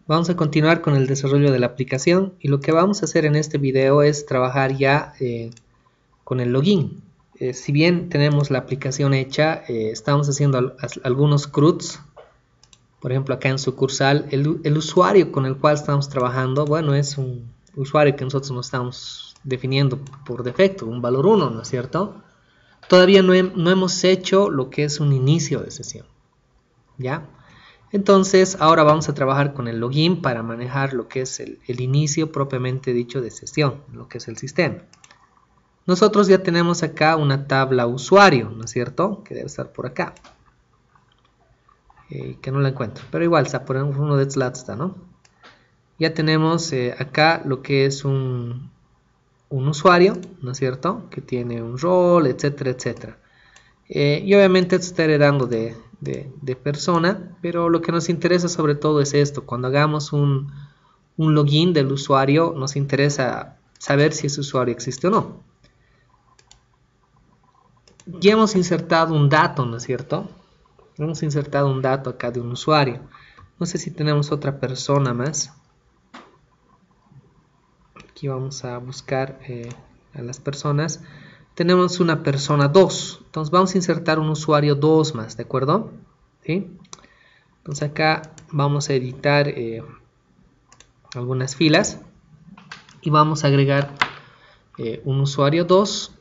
Vamos a continuar con el desarrollo de la aplicación y lo que vamos a hacer en este video es trabajar ya con el login. Si bien tenemos la aplicación hecha, estamos haciendo algunos CRUDs. Por ejemplo, acá en sucursal, el usuario con el cual estamos trabajando, bueno, es un usuario que nosotros nos estamos definiendo por defecto, un valor 1, ¿no es cierto? Todavía no hemos hecho lo que es un inicio de sesión, ¿ya? Entonces, ahora vamos a trabajar con el login para manejar lo que es el inicio propiamente dicho de sesión, lo que es el sistema. Nosotros ya tenemos acá una tabla usuario, ¿no es cierto? Que debe estar por acá. Que no la encuentro, pero igual está por uno de estos lados, está, ¿no? Ya tenemos acá lo que es un usuario, ¿no es cierto? Que tiene un rol, etcétera, etcétera. Y obviamente esto está heredando de persona, pero lo que nos interesa sobre todo es esto. Cuando hagamos un login del usuario, nos interesa saber si ese usuario existe o no. Ya hemos insertado un dato, ¿no es cierto? Hemos insertado un dato acá de un usuario. No sé si tenemos otra persona más. Aquí vamos a buscar a las personas. Tenemos una persona 2. Entonces vamos a insertar un usuario 2 más, ¿de acuerdo? ¿Sí? Entonces acá vamos a editar algunas filas. Y vamos a agregar un usuario 2.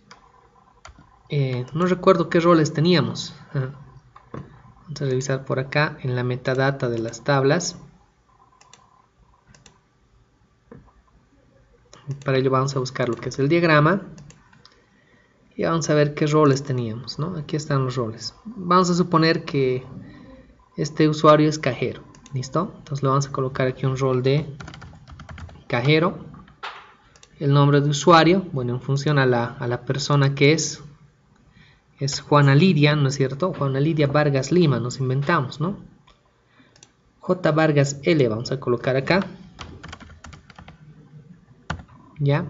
No recuerdo qué roles teníamos. Vamos a revisar por acá en la metadata de las tablas. Para ello vamos a buscar lo que es el diagrama. Y vamos a ver qué roles teníamos, ¿no? Aquí están los roles. Vamos a suponer que este usuario es cajero. ¿Listo? Entonces le vamos a colocar aquí un rol de cajero. El nombre de usuario, bueno, en función a la persona que es Juana Lidia, ¿no es cierto? Juana Lidia Vargas Lima, nos inventamos, ¿no? J Vargas L vamos a colocar acá. ¿Ya?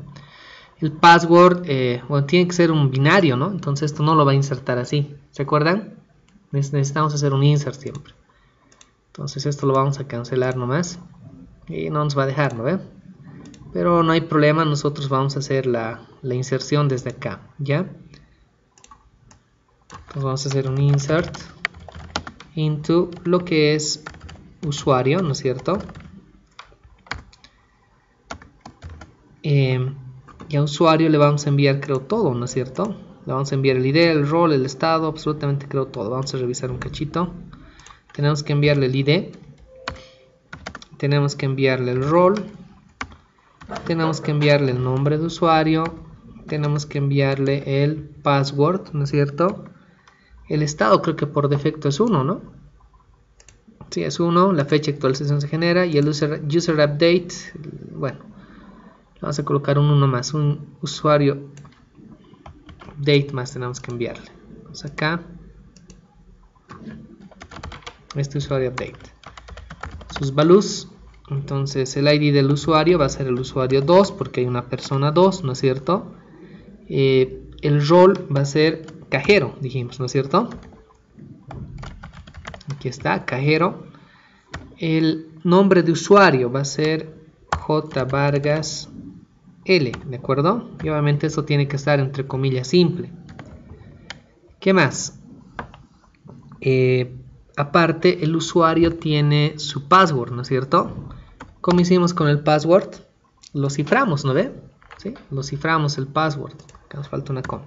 El password, bueno, tiene que ser un binario, ¿no? Entonces esto no lo va a insertar así. ¿Se acuerdan? Necesitamos hacer un insert siempre. Entonces esto lo vamos a cancelar nomás. Y no nos va a dejar, ¿no ve? Pero no hay problema, nosotros vamos a hacer la inserción desde acá, ¿ya? Entonces vamos a hacer un insert into lo que es usuario, ¿no es cierto? Y a usuario le vamos a enviar, creo, todo, ¿no es cierto? Le vamos a enviar el ID, el rol, el estado, absolutamente creo todo. Vamos a revisar un cachito. Tenemos que enviarle el ID. Tenemos que enviarle el rol. Tenemos que enviarle el nombre de usuario. Tenemos que enviarle el password, ¿no es cierto? El estado creo que por defecto es 1, ¿no? Sí, es 1. La fecha de actualización se genera. Y el user update, bueno, vamos a colocar un 1 más, un usuario update más tenemos que enviarle. Vamos acá, este usuario update. Sus values, entonces el ID del usuario va a ser el usuario 2 porque hay una persona 2, ¿no es cierto? El rol va a ser cajero, dijimos, ¿no es cierto? Aquí está, cajero. El nombre de usuario va a ser J Vargas L, ¿de acuerdo? Y obviamente eso tiene que estar entre comillas simple. ¿Qué más? Aparte, el usuario tiene su password, ¿no es cierto? ¿Cómo hicimos con el password? Lo ciframos, ¿no ve? ¿Sí? Lo ciframos el password. Acá nos falta una coma.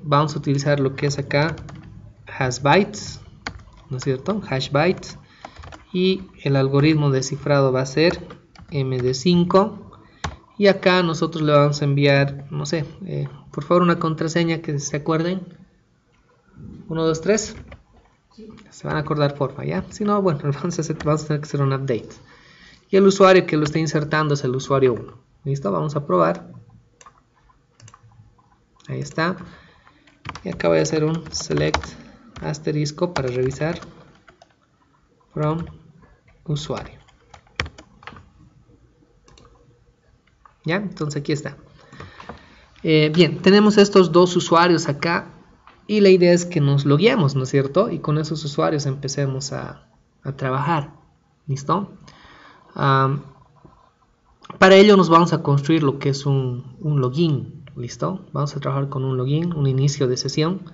Vamos a utilizar lo que es acá hashbytes, ¿no es cierto? Hashbytes. Y el algoritmo de cifrado va a ser MD5. Y acá nosotros le vamos a enviar, no sé, por favor una contraseña que se acuerden. 1, 2, 3. Se van a acordar, porfa, ¿ya? Si no, bueno, vamos a tener que hacer un update. Y el usuario que lo está insertando es el usuario 1. ¿Listo? Vamos a probar. Ahí está. Y acá voy a hacer un select asterisco para revisar from usuario. ¿Ya? Entonces aquí está. Bien, tenemos estos dos usuarios acá y la idea es que nos logueemos, ¿no es cierto? Y con esos usuarios empecemos a trabajar. ¿Listo? Para ello nos vamos a construir lo que es un login. ¿Listo? Vamos a trabajar con un login, un inicio de sesión.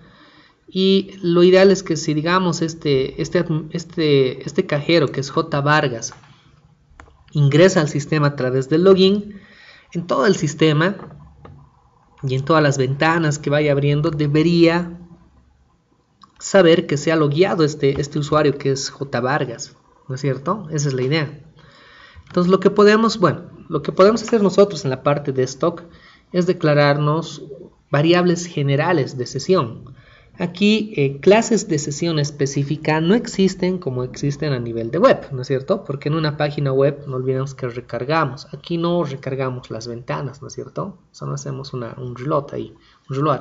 Y lo ideal es que si digamos este cajero, que es J. Vargas, ingresa al sistema a través del login, en todo el sistema y en todas las ventanas que vaya abriendo debería saber que se ha logueado este usuario que es J. Vargas, ¿no es cierto? Esa es la idea. Entonces lo que podemos hacer nosotros en la parte de stock es declararnos variables generales de sesión. Aquí clases de sesión específica no existen como existen a nivel de web, ¿no es cierto? Porque en una página web no olvidemos que recargamos. Aquí no recargamos las ventanas, ¿no es cierto? Solo hacemos un reload ahí, un reload.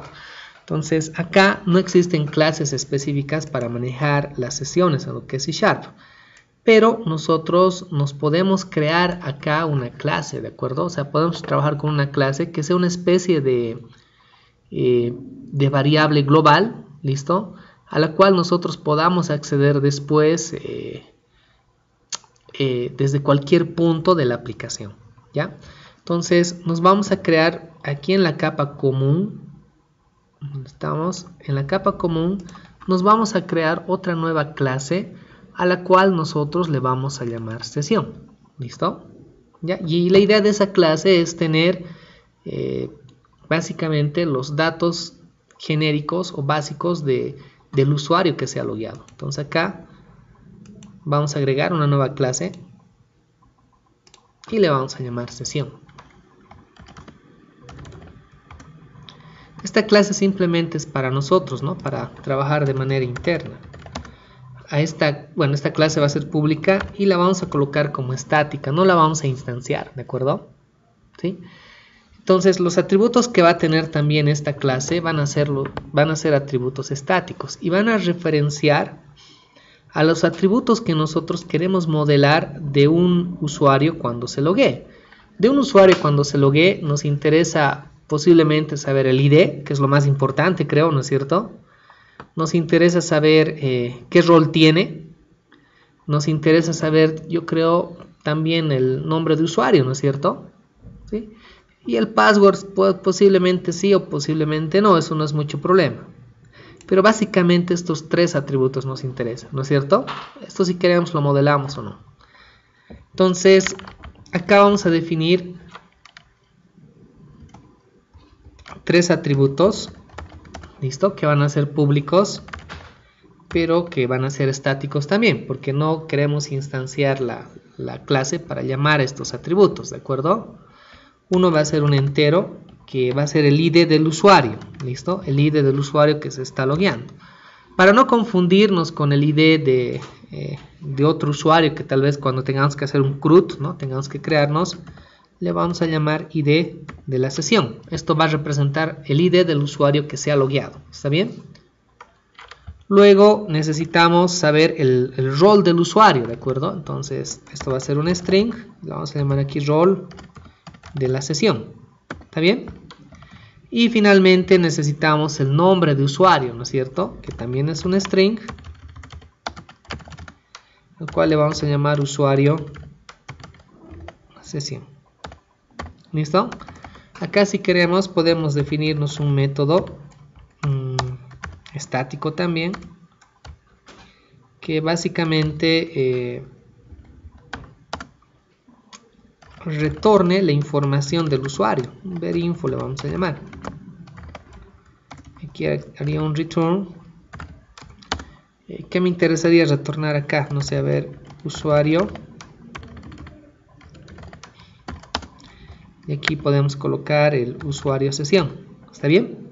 Entonces acá no existen clases específicas para manejar las sesiones en lo que es C#. Pero nosotros nos podemos crear acá una clase, ¿de acuerdo? O sea, podemos trabajar con una clase que sea una especie de variable global, ¿listo? A la cual nosotros podamos acceder después desde cualquier punto de la aplicación, ¿ya? Entonces nos vamos a crear aquí en la capa común, estamos en la capa común, nos vamos a crear otra nueva clase a la cual nosotros le vamos a llamar sesión, ¿listo? ¿Ya? Y la idea de esa clase es tener básicamente los datos genéricos o básicos del usuario que se ha logueado. Entonces acá vamos a agregar una nueva clase y le vamos a llamar sesión. Esta clase simplemente es para nosotros, ¿no? Para trabajar de manera interna. Esta clase va a ser pública y la vamos a colocar como estática, no la vamos a instanciar, ¿de acuerdo? ¿Sí? Entonces los atributos que va a tener también esta clase van a ser atributos estáticos y van a referenciar a los atributos que nosotros queremos modelar de un usuario cuando se loguee. De un usuario cuando se loguee nos interesa posiblemente saber el ID, que es lo más importante, creo, ¿no es cierto? Nos interesa saber qué rol tiene. Nos interesa saber, yo creo, también el nombre de usuario, ¿no es cierto? ¿Sí? Y el password posiblemente sí o posiblemente no, eso no es mucho problema. Pero básicamente estos tres atributos nos interesan, ¿no es cierto? Esto si queremos lo modelamos o no. Entonces, acá vamos a definir tres atributos, ¿listo? Que van a ser públicos, pero que van a ser estáticos también, porque no queremos instanciar la clase para llamar a estos atributos, ¿de acuerdo? Uno va a ser un entero, que va a ser el ID del usuario, ¿listo? El ID del usuario que se está logueando. Para no confundirnos con el ID de otro usuario, que tal vez cuando tengamos que hacer un CRUD, ¿no? Tengamos que crearnos, le vamos a llamar ID de la sesión. Esto va a representar el ID del usuario que se ha logueado, ¿está bien? Luego necesitamos saber el rol del usuario, ¿de acuerdo? Entonces esto va a ser un string, le vamos a llamar aquí rol de la sesión, ¿está bien? Y finalmente necesitamos el nombre de usuario, ¿no es cierto? Que también es un string, al cual le vamos a llamar usuario sesión. ¿Listo? Acá si queremos podemos definirnos un método estático también, que básicamente retorne la información del usuario. Verinfo le vamos a llamar. Aquí haría un return. ¿Qué me interesaría retornar acá? No sé, a ver, usuario. Y aquí podemos colocar el usuario sesión. ¿Está bien?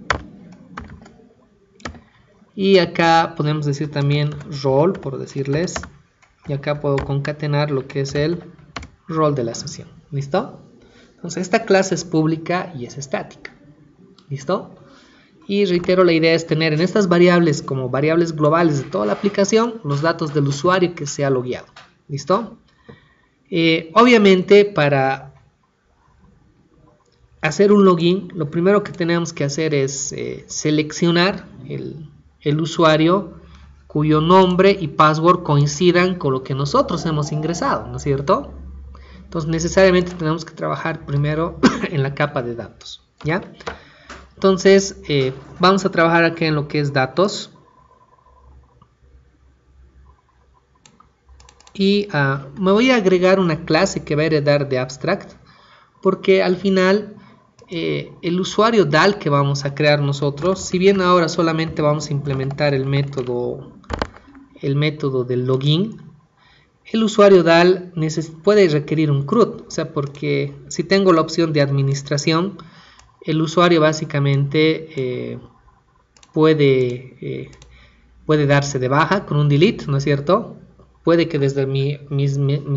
Y acá podemos decir también rol, por decirles. Y acá puedo concatenar lo que es el rol de la sesión. ¿Listo? Entonces esta clase es pública y es estática. ¿Listo? Y reitero, la idea es tener en estas variables como variables globales de toda la aplicación los datos del usuario que se ha logueado. ¿Listo? Obviamente para hacer un login, lo primero que tenemos que hacer es seleccionar el usuario cuyo nombre y password coincidan con lo que nosotros hemos ingresado, ¿no es cierto? Entonces necesariamente tenemos que trabajar primero en la capa de datos, ¿ya? Entonces vamos a trabajar aquí en lo que es datos. Y me voy a agregar una clase que va a heredar de abstract, porque al final el usuario DAL que vamos a crear nosotros, si bien ahora solamente vamos a implementar el método del login, el usuario DAL puede requerir un CRUD, o sea, porque si tengo la opción de administración, el usuario básicamente puede darse de baja con un delete, ¿no es cierto? Puede que desde mi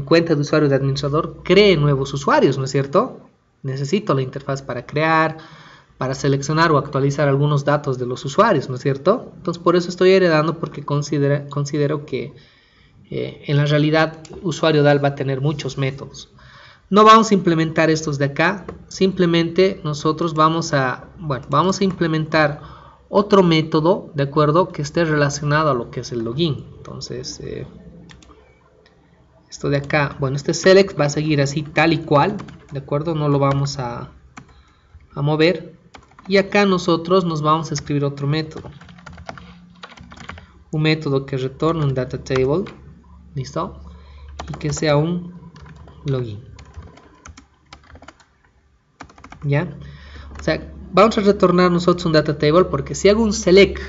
cuenta de usuario de administrador cree nuevos usuarios, ¿no es cierto? Necesito la interfaz para crear, para seleccionar o actualizar algunos datos de los usuarios, ¿no es cierto? Entonces por eso estoy heredando, porque considero que en la realidad usuario DAL va a tener muchos métodos. No vamos a implementar estos de acá, simplemente nosotros vamos a implementar otro método, ¿de acuerdo? Que esté relacionado a lo que es el login. Entonces esto de acá, bueno, este select va a seguir así tal y cual, ¿de acuerdo? No lo vamos a mover. Y acá nosotros nos vamos a escribir otro método. Un método que retorne un data table, ¿listo? Y que sea un login. ¿Ya? O sea, vamos a retornar nosotros un data table, porque si hago un select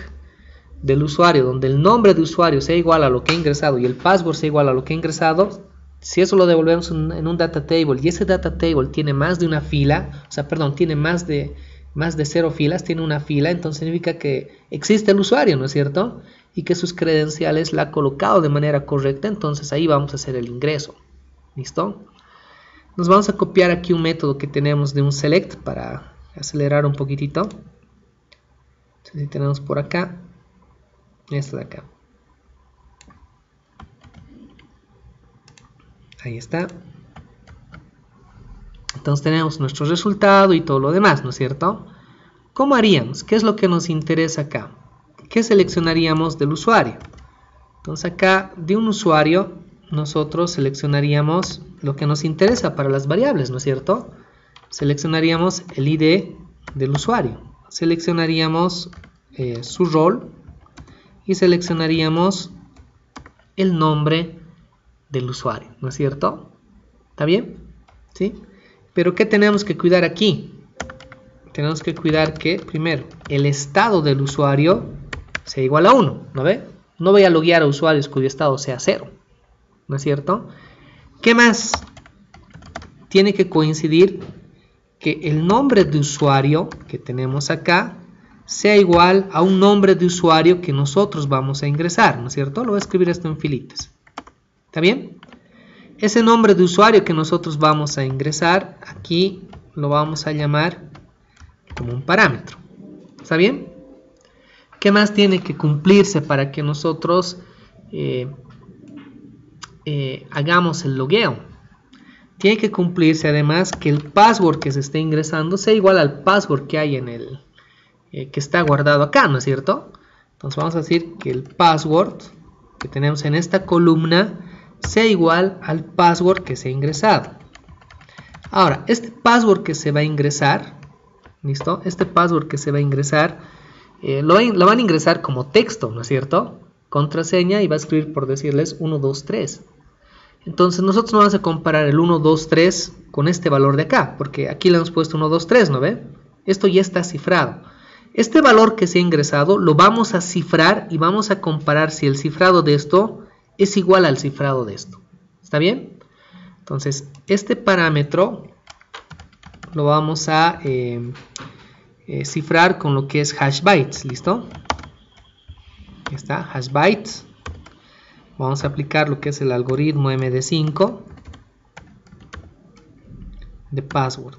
del usuario donde el nombre de usuario sea igual a lo que ha ingresado y el password sea igual a lo que ha ingresado, si eso lo devolvemos en un data table y ese data table tiene más de una fila, o sea, perdón, tiene más de 0 filas, tiene una fila, entonces significa que existe el usuario, ¿no es cierto? Y que sus credenciales la ha colocado de manera correcta, entonces ahí vamos a hacer el ingreso. ¿Listo? Nos vamos a copiar aquí un método que tenemos de un select para acelerar un poquitito. Entonces, si tenemos por acá, esto de acá. Ahí está. Entonces tenemos nuestro resultado y todo lo demás, ¿no es cierto? ¿Cómo haríamos? ¿Qué es lo que nos interesa acá? ¿Qué seleccionaríamos del usuario? Entonces acá de un usuario nosotros seleccionaríamos lo que nos interesa para las variables, ¿no es cierto? Seleccionaríamos el ID del usuario. Seleccionaríamos su rol y seleccionaríamos el nombre del usuario, ¿no es cierto? ¿Está bien? ¿Sí? Pero ¿qué tenemos que cuidar aquí? Tenemos que cuidar que, primero, el estado del usuario sea igual a 1, ¿no ve? No voy a loguear a usuarios cuyo estado sea 0, ¿no es cierto? ¿Qué más? Tiene que coincidir que el nombre de usuario que tenemos acá sea igual a un nombre de usuario que nosotros vamos a ingresar, ¿no es cierto? Lo voy a escribir esto en filitas. ¿Está bien? Ese nombre de usuario que nosotros vamos a ingresar, aquí lo vamos a llamar como un parámetro. ¿Está bien? ¿Qué más tiene que cumplirse para que nosotros hagamos el logueo? Tiene que cumplirse además que el password que se esté ingresando sea igual al password que hay en el que está guardado acá, ¿no es cierto? Entonces vamos a decir que el password que tenemos en esta columna sea igual al password que se ha ingresado. Ahora, este password que se va a ingresar, ¿listo? Este password que se va a ingresar, lo van a ingresar como texto, ¿no es cierto? Contraseña, y va a escribir, por decirles, 1, 2, 3. Entonces nosotros no vamos a comparar el 1, 2, 3 con este valor de acá, porque aquí le hemos puesto 1, 2, 3, ¿no ve? Esto ya está cifrado. Este valor que se ha ingresado lo vamos a cifrar y vamos a comparar si el cifrado de esto es igual al cifrado de esto. ¿Está bien? Entonces, este parámetro lo vamos a cifrar con lo que es hash bytes. ¿Listo? Aquí está, hash bytes. Vamos a aplicar lo que es el algoritmo MD5 de password.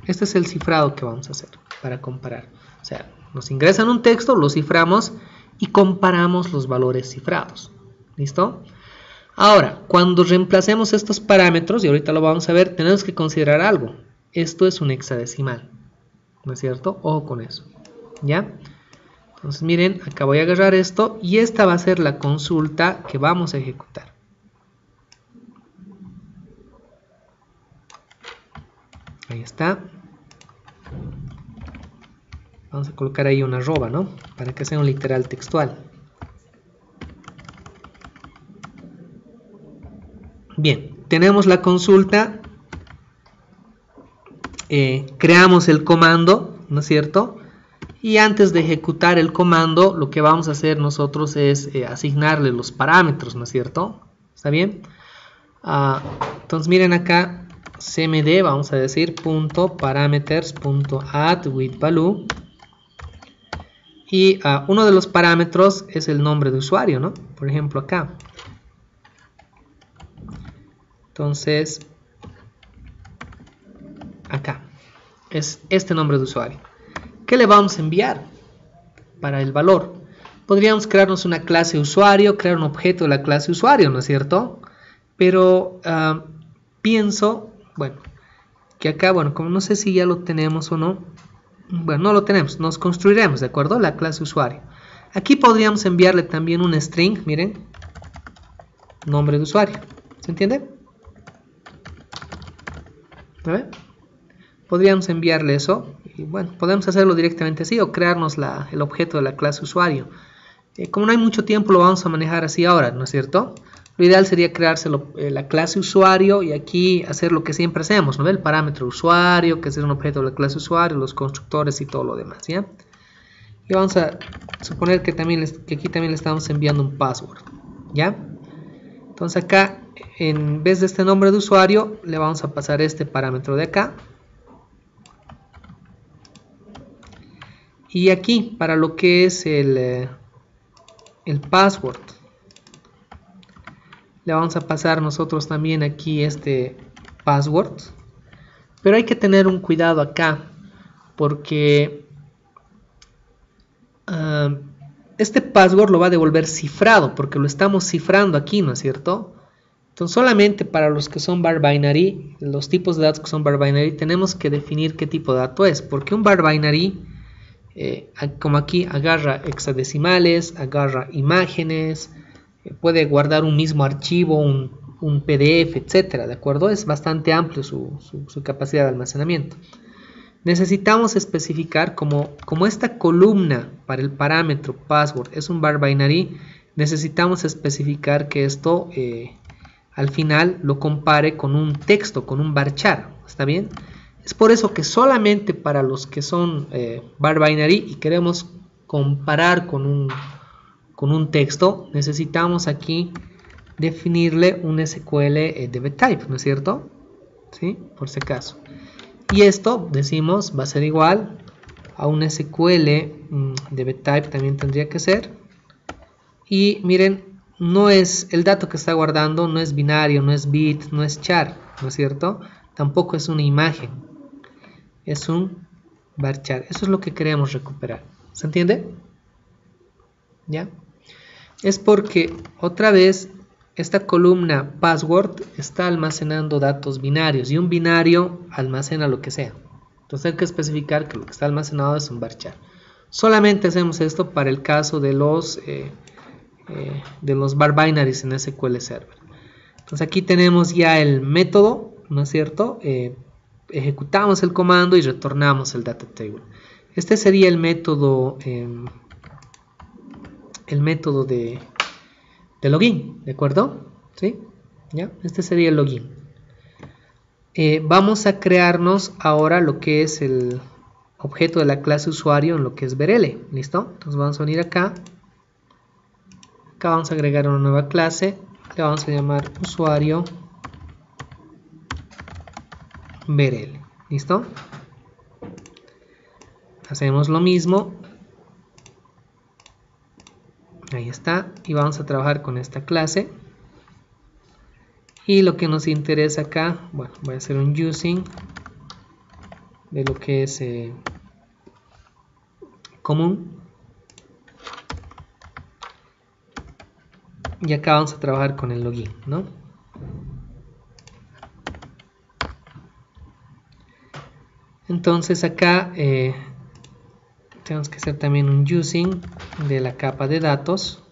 Este es el cifrado que vamos a hacer para comparar. O sea, nos ingresan un texto, lo ciframos y comparamos los valores cifrados. ¿Listo? Ahora, cuando reemplacemos estos parámetros, y ahorita lo vamos a ver, tenemos que considerar algo. Esto es un hexadecimal, ¿no es cierto? Ojo con eso, ¿ya? Entonces miren, acá voy a agarrar esto y esta va a ser la consulta que vamos a ejecutar. Ahí está. Vamos a colocar ahí una arroba, ¿no? Para que sea un literal textual. Bien, tenemos la consulta. Creamos el comando, ¿no es cierto? Y antes de ejecutar el comando, lo que vamos a hacer nosotros es asignarle los parámetros, ¿no es cierto? ¿Está bien? Entonces miren acá, cmd, vamos a decir, .parameters.add_with_value. Y uno de los parámetros es el nombre de usuario, ¿no? Por ejemplo acá. Entonces, acá es este nombre de usuario. ¿Qué le vamos a enviar para el valor? Podríamos crearnos una clase usuario, crear un objeto de la clase usuario, ¿no es cierto? Pero pienso, bueno, que acá, bueno, como no sé si ya lo tenemos o no, bueno, no lo tenemos, nos construiremos, ¿de acuerdo? La clase usuario. Aquí podríamos enviarle también un string, miren, nombre de usuario, ¿se entiende? ¿A ver? Podríamos enviarle eso, y bueno, podemos hacerlo directamente así o crearnos el objeto de la clase usuario. Como no hay mucho tiempo, lo vamos a manejar así ahora, ¿no es cierto? Lo ideal sería crearse la clase usuario y aquí hacer lo que siempre hacemos, ¿no? El parámetro usuario, que es un objeto de la clase usuario, los constructores y todo lo demás, ¿ya? Y vamos a suponer que aquí también le estamos enviando un password, ¿ya? Entonces acá, en vez de este nombre de usuario, le vamos a pasar este parámetro de acá. Y aquí, para lo que es el password, le vamos a pasar nosotros también aquí este password. Pero hay que tener un cuidado acá, porque este password lo va a devolver cifrado, porque lo estamos cifrando aquí, ¿no es cierto? Entonces solamente para los que son bar binary, los tipos de datos que son bar binary, tenemos que definir qué tipo de dato es, porque un bar binary, como aquí, agarra hexadecimales, agarra imágenes, puede guardar un mismo archivo, un PDF, etcétera, ¿de acuerdo? Es bastante amplio su capacidad de almacenamiento. Necesitamos especificar como esta columna para el parámetro password es un bar binary, necesitamos especificar que esto al final lo compare con un texto, con un varchar, ¿está bien? Es por eso que solamente para los que son bar binary y queremos comparar con un texto, necesitamos aquí definirle un SQL de type, ¿no es cierto? ¿Sí? Por si acaso. Y esto, decimos, va a ser igual a un SQL de type, también tendría que ser. Y miren, no es el dato que está guardando, no es binario, no es bit, no es char, ¿no es cierto? Tampoco es una imagen, es un varchar. Eso es lo que queremos recuperar. ¿Se entiende? ¿Ya? Es porque otra vez esta columna password está almacenando datos binarios y un binario almacena lo que sea. Entonces hay que especificar que lo que está almacenado es un varchar. Solamente hacemos esto para el caso de los bar binaries en SQL Server. Entonces aquí tenemos ya el método, ¿no es cierto? Ejecutamos el comando y retornamos el data table. Este sería el método de login, ¿de acuerdo? ¿Sí? ¿Ya? Este sería el login. Vamos a crearnos ahora lo que es el objeto de la clase usuario en lo que es VRL, ¿listo? Entonces vamos a venir acá. Acá vamos a agregar una nueva clase. Le vamos a llamar usuario VRL, ¿listo? Hacemos lo mismo. Ahí está, y vamos a trabajar con esta clase. Y lo que nos interesa acá, bueno, voy a hacer un using de lo que es común. Y acá vamos a trabajar con el login, ¿no? Entonces acá tenemos que hacer también un using de la capa de datos.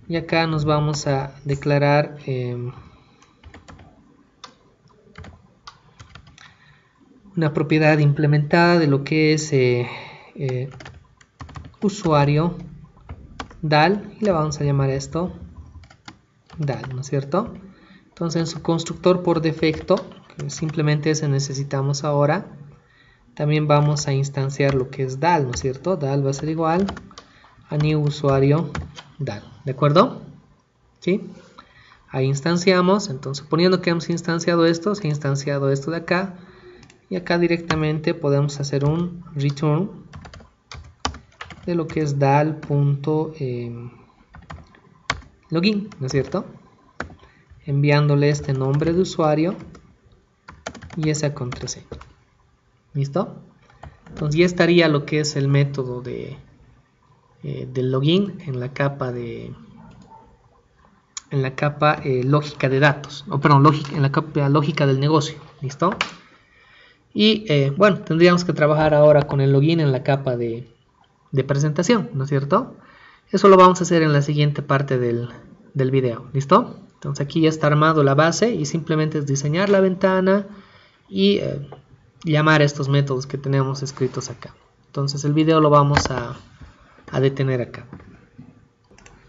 Y acá nos vamos a declarar una propiedad implementada de lo que es usuario DAL, y le vamos a llamar esto DAL, ¿no es cierto? Entonces en su constructor por defecto, que simplemente ese necesitamos ahora, también vamos a instanciar lo que es DAL, ¿no es cierto? DAL va a ser igual a new usuario DAL, ¿de acuerdo? ¿Sí? Ahí instanciamos, entonces suponiendo que hemos instanciado esto, se ha instanciado esto de acá, y acá directamente podemos hacer un return de lo que es dal.login, ¿no es cierto? Enviándole este nombre de usuario y esa contraseña. ¿Listo? Entonces ya estaría lo que es el método del login en la capa lógica de datos, en la capa lógica del negocio. ¿Listo? Y bueno, tendríamos que trabajar ahora con el login en la capa de presentación, ¿no es cierto? Eso lo vamos a hacer en la siguiente parte del video. ¿Listo? Entonces aquí ya está armado la base y simplemente es diseñar la ventana y llamar a estos métodos que tenemos escritos acá. Entonces el video lo vamos a detener acá.